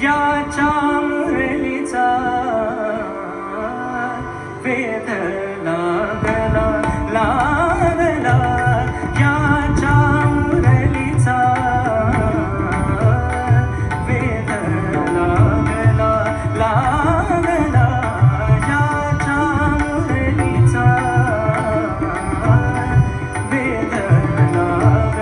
याच्या मुरलीचा वेध लागला लागला, याच्या मुरलीचा वेध लागला लागला, याच्या मुरलीचा वेध लागला.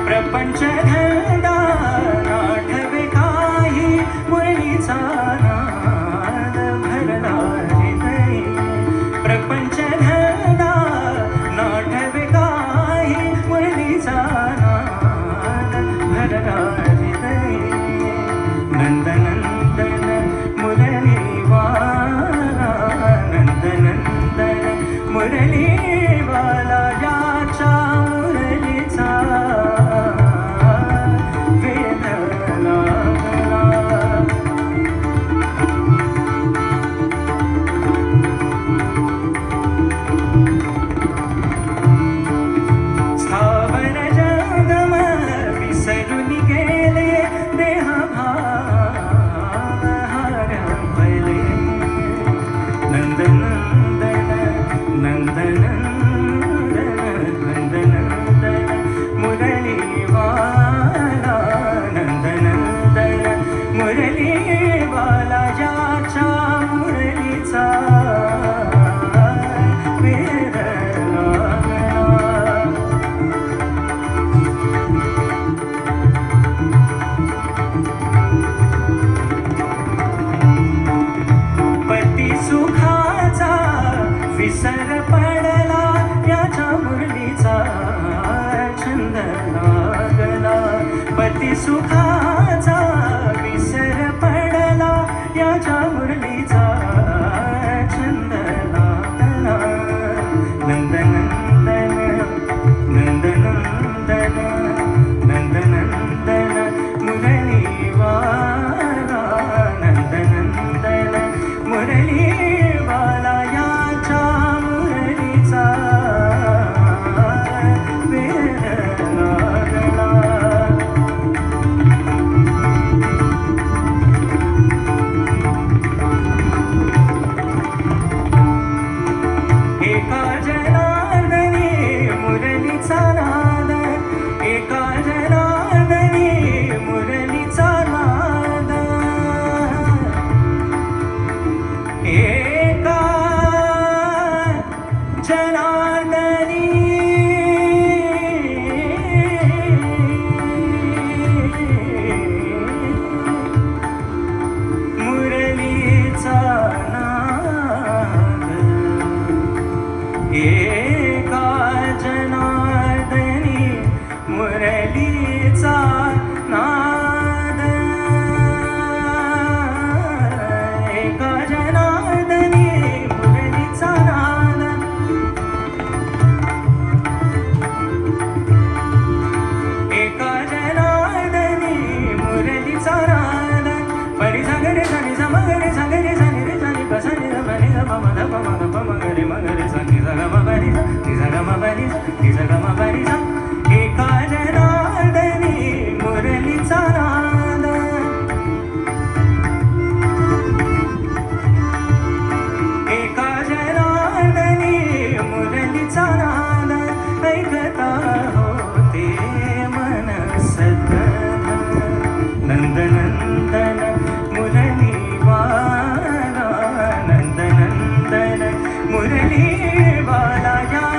प्रपंच धंदा आठवे काही, मुरलीचा नाद भरला हृदयी. प्रपंच धंदा नाठवे काही, मुरलीचा नाद भरला हृदयी. नंदनंदन मुरली वाला, नंदनंदन मुरली वाला, याच्या मुरलीचा सुखाचा विसर पडला, याच्या मुरलीचा छंद लागला. पती सुखाचा विसर पडला, याच्या मुरलीचा छंद लागला. नंदनंदन नंदनंदन नंदनंदन मुरली वाला, नंदनंदन मुरली वाला, याच्या मुरलीचा वेध लागला. मुरली बाला या